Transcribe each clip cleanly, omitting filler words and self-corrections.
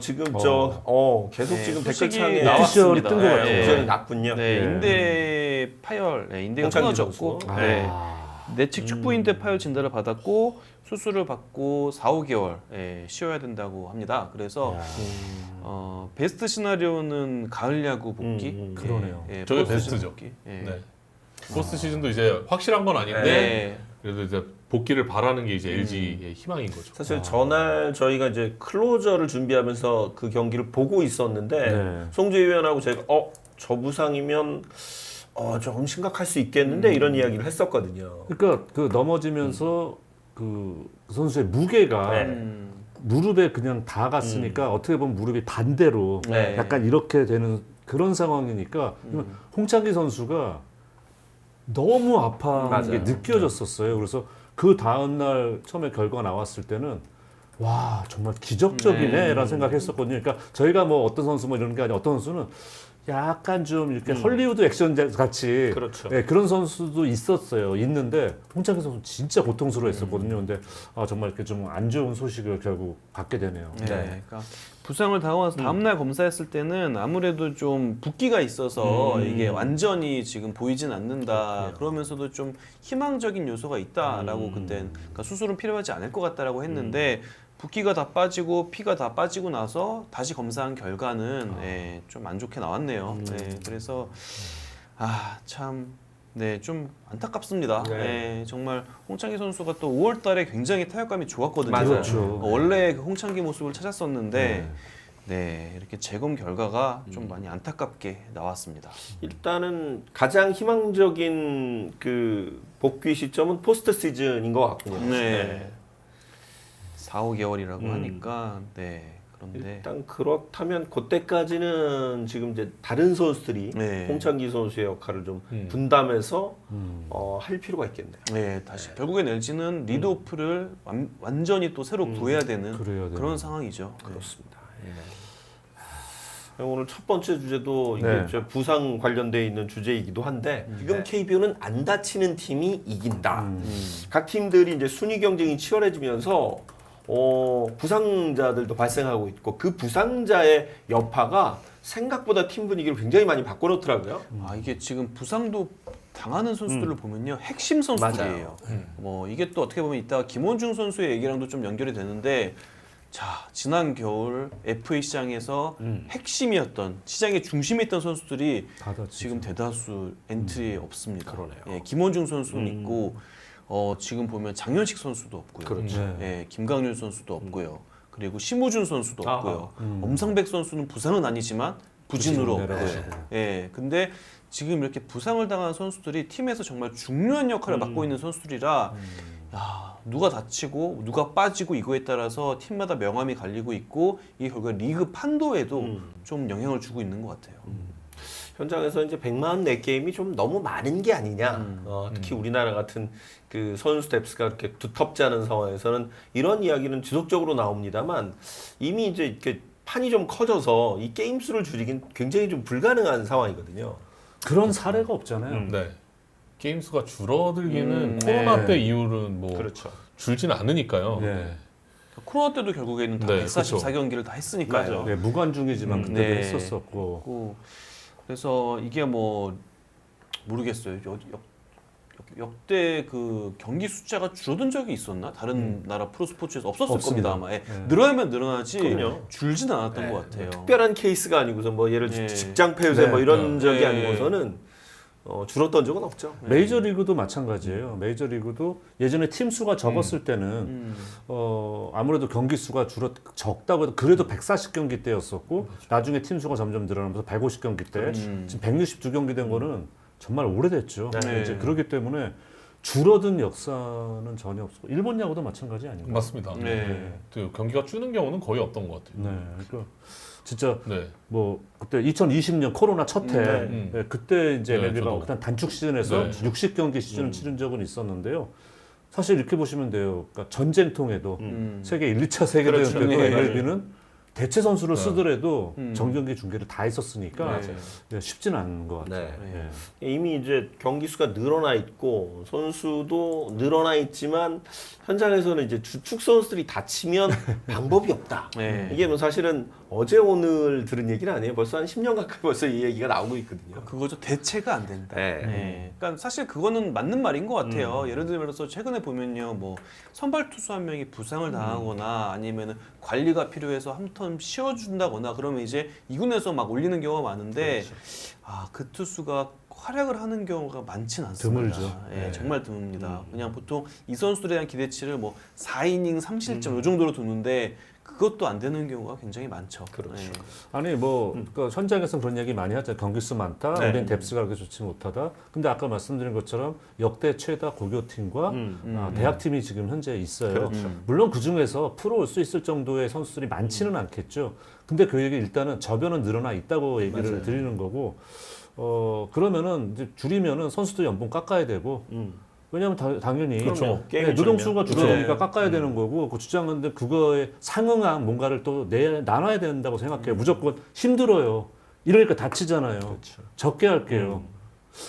지금 계속 네, 지금 소식이 댓글창에 나왔습니다. 뜬것 같아요. 네. 오션이 났군요. 네, 네. 인대 파열, 인대가 홍창기 끊어졌고, 선수. 네, 내측 축부 인대 파열 진단을 받았고 수술을 받고 4, 5개월 쉬어야 된다고 합니다. 그래서 베스트 시나리오는 가을 야구 복귀. 그러네요. 저게 포스트 시즌 베스트죠. 복귀. 네. 포스트 시즌도 이제 확실한 건 아닌데 네. 그래도 이제 복귀를 바라는 게 이제 LG의 희망인 거죠. 사실 전날 저희가 이제 클로저를 준비하면서 그 경기를 보고 있었는데 네. 송주희 위원하고 제가 저 부상이면 조금 심각할 수 있겠는데 이런 이야기를 했었거든요. 그러니까 그 넘어지면서 그 선수의 무게가 네. 무릎에 그냥 다 갔으니까 어떻게 보면 무릎이 반대로 네. 약간 이렇게 되는 그런 상황이니까 홍창기 선수가 너무 아파한 맞아요. 게 느껴졌었어요. 그래서 그 다음 날 처음에 결과가 나왔을 때는 와 정말 기적적이네라는 생각했었거든요. 그러니까 저희가 뭐 어떤 선수 뭐 이런 게 아니라 어떤 선수는 약간 좀 이렇게 헐리우드 액션 같이 그렇죠. 네, 그런 선수도 있었어요. 있는데 홍창기 선수 진짜 고통스러워했었거든요. 근데 정말 이렇게 좀 안 좋은 소식을 결국 받게 되네요. 네. 그러니까 부상을 당하고 나서 다음날 검사했을 때는 아무래도 좀 붓기가 있어서 이게 완전히 지금 보이진 않는다. 그러면서도 좀 희망적인 요소가 있다라고 그때 그러니까 수술은 필요하지 않을 것 같다라고 했는데 붓기가 다 빠지고 피가 다 빠지고 나서 다시 검사한 결과는 좀 안 좋게 나왔네요. 그래서 참. 네, 좀 안타깝습니다. 네. 네, 정말 홍창기 선수가 또 5월달에 굉장히 타격감이 좋았거든요. 맞아요. 그렇죠. 원래 그 홍창기 모습을 찾았었는데, 네, 이렇게 재검 결과가 좀 많이 안타깝게 나왔습니다. 일단은 가장 희망적인 그 복귀 시점은 포스트 시즌인 것 같군요. 네. 4, 5개월이라고 하니까, 네, 그런데 일단 그렇다면 그때까지는 지금 이제 다른 선수들이 네. 홍창기 선수의 역할을 좀 분담해서 할 필요가 있겠네요. 네, 다시 결국엔 LG는 리드오프를 완전히 또 새로 구해야 되는 그래야 되는. 그런 상황이죠. 네. 그렇습니다. 오늘 첫 번째 주제도 이게 네. 저 부상 관련돼 있는 주제이기도 한데 지금 KBO는 안 다치는 팀이 이긴다. 각 팀들이 이제 순위 경쟁이 치열해지면서 부상자들도 발생하고 있고 그 부상자의 여파가 생각보다 팀 분위기를 굉장히 많이 바꿔놓더라고요. 이게 지금 부상도 당하는 선수들을 보면요 핵심 선수들이에요. 뭐 이게 또 어떻게 보면 이따 김원중 선수의 얘기랑도 좀 연결이 되는데, 자 지난 겨울 FA 시장에서 핵심이었던 시장의 중심에 있던 선수들이 다 다치죠. 지금 대다수 엔트리에 없습니다. 그러네요. 예, 김원중 선수는 있고 지금 보면 장현식 선수도 없고요. 그렇죠. 예, 김강률 선수도 없고요. 그리고 심우준 선수도 아하. 없고요. 엄상백 선수는 부상은 아니지만 부진으로 부진 없고요. 내려가시고. 예, 근데 지금 이렇게 부상을 당한 선수들이 팀에서 정말 중요한 역할을 맡고 있는 선수들이라 야, 누가 다치고 누가 빠지고 이거에 따라서 팀마다 명암이 갈리고 있고 이게 결국 리그 판도에도 좀 영향을 주고 있는 것 같아요. 현장에서 이제 144게임이 좀 너무 많은 게 아니냐. 특히 우리나라 같은 그 선수 뎁스가 그렇게 두텁지 않은 상황에서는 이런 이야기는 지속적으로 나옵니다만 이미 이제 이렇게 판이 좀 커져서 이 게임 수를 줄이긴 굉장히 좀 불가능한 상황이거든요. 그런 사례가 없잖아요. 네. 게임 수가 줄어들기는 코로나 네. 때 이후로는 뭐 그렇죠. 줄진 않으니까요. 네. 코로나 때도 결국에는 다 네, 144경기를 다 했으니까요. 맞아요. 네, 무관중이지만 그때도 네. 했었었고. 그래서 이게 뭐 모르겠어요. 역대 그 경기 숫자가 줄어든 적이 있었나? 다른 나라 프로 스포츠에서 없었을 없습니다. 겁니다 아마. 예. 늘어나면 늘어나지 그럼요. 줄진 않았던 것 같아요. 특별한 케이스가 아니고서 뭐 예를 들어 네. 직장 폐쇄 뭐 이런 적이 네. 아니고서는 줄었던 적은 없죠. 메이저리그도 마찬가지예요. 메이저리그도 예전에 팀 수가 적었을 때는 아무래도 경기 수가 적다고 해도 그래도 140경기 때였었고 나중에 팀 수가 점점 늘어나면서 150경기 때 지금 162경기 된 거는 정말 오래됐죠. 네. 이제 그렇기 때문에 줄어든 역사는 전혀 없고 일본 야구도 마찬가지 아닌가요? 맞습니다. 네. 또 경기가 줄는 경우는 거의 없던 것 같아요. 네, 그러니까 진짜 네. 뭐 그때 2020년 코로나 첫 해 네, 그때 이제 네, MLB가 저도. 그냥 단축 시즌에서 네. 60경기 시즌을 치른 적은 있었는데요. 사실 이렇게 보시면 돼요. 그러니까 전쟁통에도 세계 1, 2차 세계대전 그렇죠. 때도 네. MLB는 대체 선수를 네. 쓰더라도 정경기 중계를 다 했었으니까 네. 예, 쉽지는 않은 것 같아요. 네. 예. 이미 이제 경기 수가 늘어나 있고 선수도 늘어나 있지만 현장에서는 이제 주축 선수들이 다치면 방법이 없다. 네. 이게 뭐 사실은 어제 오늘 들은 얘기는 아니에요. 벌써 한 10년 가까이 벌써 이 얘기가 나오고 있거든요. 그거죠. 대체가 안 된다. 네. 네. 그러니까 사실 그거는 맞는 말인 것 같아요. 예를 들어서 최근에 보면요, 뭐 선발 투수 한 명이 부상을 당하거나 아니면은 관리가 필요해서 한 턴 쉬어준다거나 그러면 이제 2군에서 막 올리는 경우가 많은데 그 투수가 활약을 하는 경우가 많지는 않습니다. 드물죠. 예, 네. 정말 드뭅니다. 그냥 보통 이 선수들에 대한 기대치를 뭐 4이닝 3실점 이 정도로 두는데 그것도 안 되는 경우가 굉장히 많죠. 그렇죠. 예. 아니 뭐 그 현장에서 그런 얘기 많이 하죠. 경기수 많다. 네. 우리는 뎁스가 그렇게 좋지 못하다. 근데 아까 말씀드린 것처럼 역대 최다 고교팀과 대학팀이 지금 현재 있어요. 그렇죠. 물론 그 중에서 프로 올 수 있을 정도의 선수들이 많지는 않겠죠. 근데 그 얘기 일단은 저변은 늘어나 있다고 얘기를 맞아요. 드리는 거고 그러면은 이제 줄이면은 선수도 연봉 깎아야 되고 왜냐하면 당연히 그렇죠. 네, 게임이 노동수가 줄면. 줄어드니까 네. 깎아야 되는 거고 그 주장하는데 그거에 상응한 뭔가를 또 나눠야 된다고 생각해요. 무조건 힘들어요. 이러니까 다치잖아요. 그렇죠. 적게 할게요.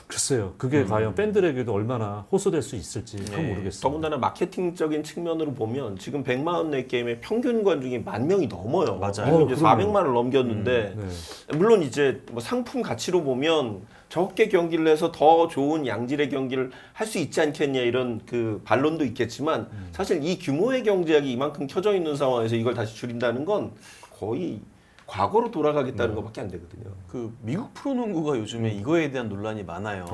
글쎄요. 그게 과연 팬들에게도 얼마나 호소될 수 있을지 그건 네. 모르겠어요. 더군다나 마케팅적인 측면으로 보면 지금 144게임의 평균 관중이 10,000명이 넘어요. 맞아요. 지금 이제 그럼요. 400만을 넘겼는데 네. 물론 이제 뭐 상품 가치로 보면 적게 경기를 해서 더 좋은 양질의 경기를 할 수 있지 않겠냐 이런 그 반론도 있겠지만 사실 이 규모의 경제학이 이만큼 켜져 있는 상황에서 이걸 다시 줄인다는 건 거의 과거로 돌아가겠다는 것밖에 안 되거든요. 그 미국 프로농구가 요즘에 이거에 대한 논란이 많아요.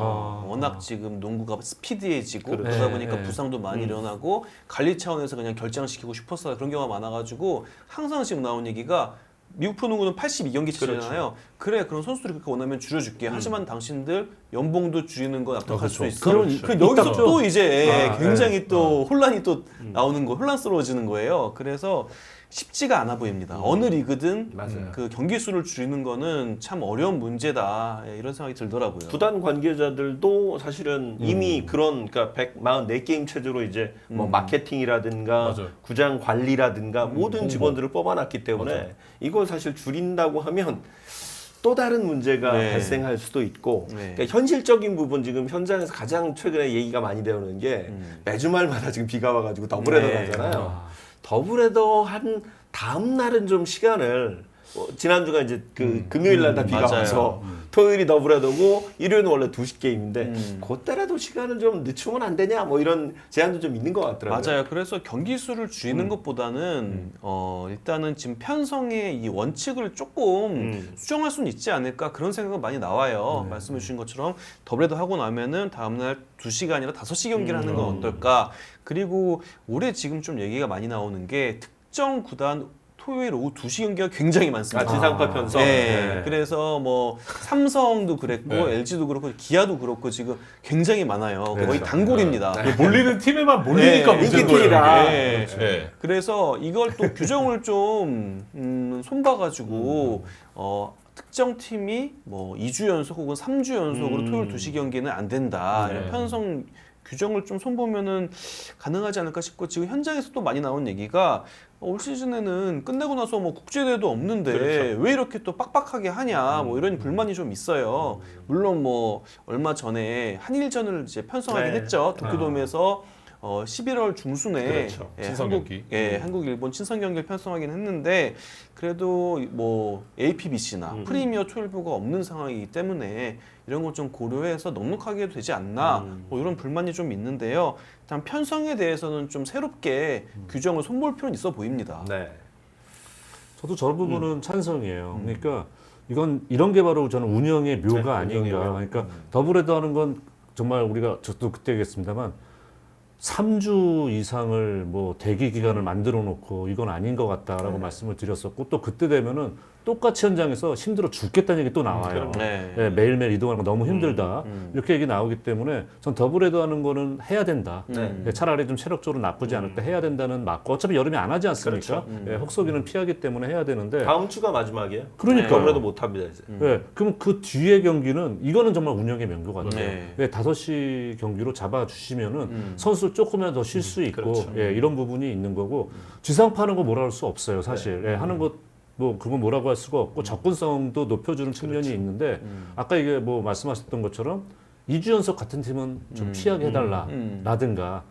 워낙 아. 지금 농구가 스피디해지고 그렇죠. 그러다 네, 보니까 네. 부상도 많이 일어나고 관리 차원에서 그냥 결장시키고 싶었어 그런 경우가 많아가지고 항상 지금 나온 얘기가 미국 프로농구는 82경기 치잖아요. 그래 그럼 선수들이 그렇게 원하면 줄여줄게. 하지만 당신들 연봉도 줄이는 건 납득할 수 있어. 그렇죠. 그 여기서 있다죠. 또 이제 굉장히 네. 또 혼란이 또 나오는 거, 혼란스러워지는 거예요. 그래서 쉽지가 않아 보입니다. 어느 리그든 맞아요. 그 경기 수를 줄이는 거는 참 어려운 문제다. 예, 이런 생각이 들더라고요. 구단 관계자들도 사실은 이미 그런 그러니까 144게임 체제로 이제 뭐 마케팅이라든가 맞아요. 구장 관리라든가 모든 직원들을 뽑아놨기 때문에 이걸 사실 줄인다고 하면 또 다른 문제가 네. 발생할 수도 있고 네. 그러니까 현실적인 부분 지금 현장에서 가장 최근에 얘기가 많이 되는 게 매주 말마다 지금 비가 와가지고 더블헤더 네. 가잖아요. 더블헤더 한 다음 날은 좀 시간을 지난주가 이제 그 금요일 날 다 비가 맞아요. 와서 토요일이 더블헤더고 일요일은 원래 2시 게임인데 그때라도 시간을 좀 늦추면 안 되냐 뭐 이런 제안도 좀 있는 것 같더라고요. 맞아요. 그래서 경기 수를 줄이는 것보다는 일단은 지금 편성의 이 원칙을 조금 수정할 수는 있지 않을까 그런 생각은 많이 나와요. 말씀해 주신 것처럼 더블헤더 하고 나면은 다음날 2시가 아니라 5시 경기를 하는 건 어떨까. 그리고 올해 지금 좀 얘기가 많이 나오는 게 특정 구단 토요일 오후 2시 경기가 굉장히 많습니다. 지상파 편성. 네. 그래서 뭐 삼성도 그랬고 LG도 그렇고 기아도 그렇고 지금 굉장히 많아요. 거의 단골입니다. 몰리는 팀에만 몰리니까 네, 문제인 인기팀이라. 거예요. 네. 네. 그래서 이걸 또 규정을 좀 손봐가지고 특정 팀이 뭐 2주 연속 혹은 3주 연속으로 토요일 2시 경기는 안 된다. 이런 편성 규정을 좀 손보면은 가능하지 않을까 싶고 지금 현장에서 또 많이 나온 얘기가 올 시즌에는 끝내고 나서 뭐 국제대회도 없는데 그렇죠. 왜 이렇게 또 빡빡하게 하냐 뭐 이런 불만이 좀 있어요. 물론 뭐 얼마 전에 한일전을 이제 편성하긴 네. 했죠. 도쿄돔에서 11월 중순에 그렇죠. 친선 경기. 한국 일본 친선 경기를 편성하긴 했는데 그래도 뭐 APBC나 프리미어 12가 없는 상황이기 때문에 이런 거 좀 고려해서 넉넉하게 해도 되지 않나 뭐 이런 불만이 좀 있는데요. 일단 편성에 대해서는 좀 새롭게 규정을 손볼 필요는 있어 보입니다. 네. 저도 저 부분은 찬성이에요. 그러니까 이건 이런 게 바로 저는 운영의 묘가 네, 아닌가. 운영의 묘. 그러니까 더블헤더 하는 건 정말 우리가 저도 그때 얘기했습니다만 3주 이상을 뭐 대기 기간을 만들어 놓고 이건 아닌 것 같다라고 말씀을 드렸었고 또 그때 되면은 똑같이 현장에서 힘들어 죽겠다는 얘기 또 나와요. 네. 예, 매일매일 이동하는 거 너무 힘들다. 이렇게 얘기 나오기 때문에 전 더블헤더 하는 거는 해야 된다. 네. 예, 차라리 좀 체력적으로 나쁘지 않을 때 해야 된다는 맞고 어차피 여름에 안 하지 않습니까? 예, 혹서기는 피하기 때문에 해야 되는데 다음 주가 마지막이에요. 그러니까요. 더블헤더 못 합니다 이제. 예, 그럼 그 뒤에 경기는 이거는 정말 운영의 명교 같아요. 네. 예, 5시 경기로 잡아주시면은 선수 조금이라도 더 쉴 수 있고 그렇죠. 예, 이런 부분이 있는 거고 지상파 하는 거 뭐라 할 수 없어요 사실. 예, 하는 거 뭐 그건 뭐라고 할 수가 없고 접근성도 높여주는 측면이 있는데 아까 이게 뭐 말씀하셨던 것처럼 2주 연속 같은 팀은 좀 피하게 해달라라든가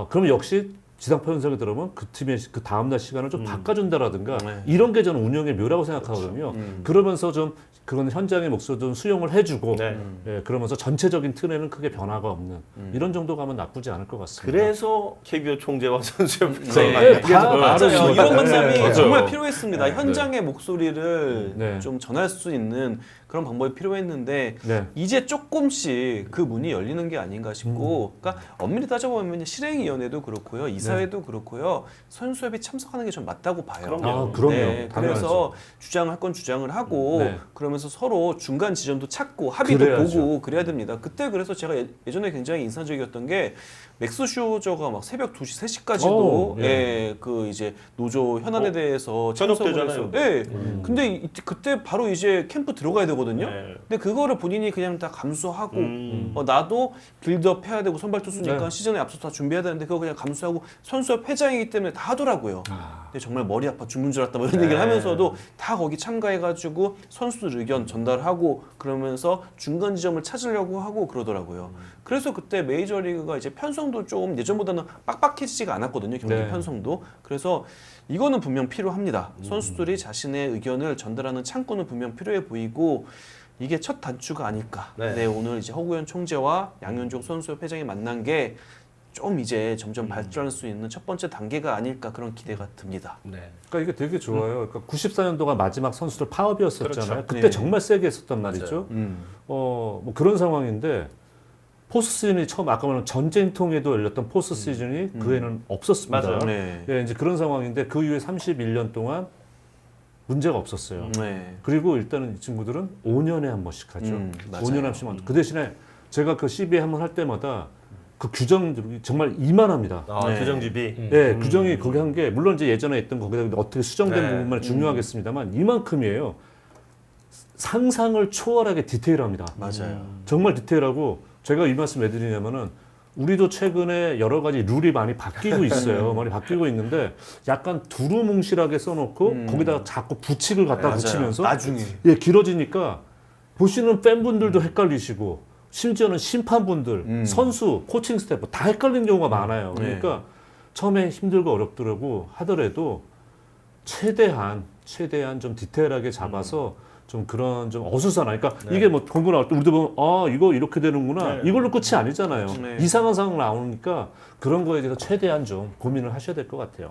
그러면 역시 지상파 현상이 들어오면 그 팀의 그 다음날 시간을 좀 바꿔준다라든가 네. 이런 게 저는 운영의 묘라고 생각하거든요. 그러면서 좀 그런 현장의 목소리도 좀 수용을 해주고 네. 예, 그러면서 전체적인 틀에는 크게 변화가 없는 이런 정도 가면 나쁘지 않을 것 같습니다. 그래서 KBO 총재와 선수협 네, 다 맞아요. 말해주고 이런 만남이 맞아요. 정말 필요했습니다. 현장의 목소리를 네. 좀 전할 수 있는 그런 방법이 필요했는데 네. 이제 조금씩 그 문이 열리는 게 아닌가 싶고, 그러니까 엄밀히 따져보면 실행위원회도 그렇고요, 이사회도 그렇고요, 선수협이 참석하는 게 좀 맞다고 봐요. 그럼요. 그럼요. 네, 그래서 당연하죠. 주장할 건 주장을 하고 네. 그러면서 서로 중간 지점도 찾고 합의도 그래야죠. 보고 그래야 됩니다. 그때 그래서 제가 예전에 굉장히 인상적이었던 게 맥스 슈저가 막 새벽 2시, 3시까지도 오, 예. 예, 그 이제 노조 현안에 대해서 참석을 현업되잖아요. 해서 예. 근데 그때 바로 이제 캠프 들어가야 되거든요. 네. 근데 그거를 본인이 그냥 다 감수하고 나도 빌드업 해야 되고 선발 투수니까 네. 시즌에 앞서서 다 준비해야 되는데 그거 그냥 감수하고 선수협 회장이기 때문에 다 하더라고요. 근데 정말 머리 아파 죽는 줄 알았다 뭐 이런 네. 얘기를 하면서도 다 거기 참가해가지고 선수들 의견 전달하고 그러면서 중간 지점을 찾으려고 하고 그러더라고요. 그래서 그때 메이저리그가 이제 편성도 좀 예전보다는 빡빡해지지가 않았거든요. 경기 네. 편성도. 그래서 이거는 분명 필요합니다. 선수들이 자신의 의견을 전달하는 창구는 분명 필요해 보이고 이게 첫 단추가 아닐까. 네. 네, 오늘 이제 허구현 총재와 양현종 선수협 회장이 만난 게 좀 이제 점점 발전할 수 있는 첫 번째 단계가 아닐까 그런 기대가 듭니다. 네. 그러니까 이게 되게 좋아요. 그러니까 94년도가 마지막 선수들 파업이었었잖아요. 그렇죠. 그때 네. 정말 세게 했었단 말이죠. 뭐 그런 상황인데 포스트 시즌이 처음 아까 말한 전쟁통에도 열렸던 포스트 시즌이 그 해는 없었습니다. 맞아요. 네. 예, 이제 그런 상황인데 그 이후에 31년 동안 문제가 없었어요. 네. 그리고 일단은 이 친구들은 5년에 한 번씩 하죠. 맞아요. 5년에 한 번씩. 그 대신에 제가 그 CBA 한번 할 때마다 그 규정들이 정말 이만합니다. 네. 규정집이 예, 규정이 거기 한 게 물론 이제 예전에 있던 거기다 어떻게 수정된 네. 부분만 중요하겠습니다만 이만큼이에요. 상상을 초월하게 디테일합니다. 맞아요. 정말 디테일하고 제가 이 말씀 왜 드리냐면은 우리도 최근에 여러 가지 룰이 많이 바뀌고 있어요. 많이 바뀌고 있는데 약간 두루뭉실하게 써놓고 거기다가 자꾸 부칙을 갖다 붙이면서 나중에. 예, 길어지니까 보시는 팬분들도 헷갈리시고 심지어는 심판분들, 선수, 코칭 스태프 다 헷갈리는 경우가 많아요. 그러니까 처음에 힘들고 어렵더라고 하더라도 최대한 좀 디테일하게 잡아서 좀 그런 좀 어수선한 그러니까 이게 뭐 공부 나올 때 우리도 보면 아 이거 이렇게 되는구나 이걸로 끝이 아니잖아요. 네. 이상한 상황 나오니까 그런 거에 대해서 최대한 좀 고민을 하셔야 될 것 같아요.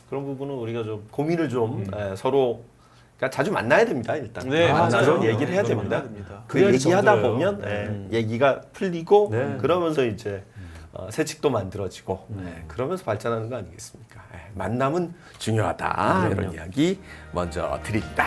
그런 부분은 우리가 좀 고민을 좀 서로 그러니까 자주 만나야 됩니다 일단. 네, 만나서 맞아요. 얘기를 해야 그건 됩니다. 만나야 됩니다. 그 그래야지 얘기하다 정들어요. 보면 얘기가 풀리고 네. 그러면서 이제 새칙도 만들어지고 그러면서 발전하는 거 아니겠습니까? 만남은 중요하다 이런 이야기 먼저 드립니다.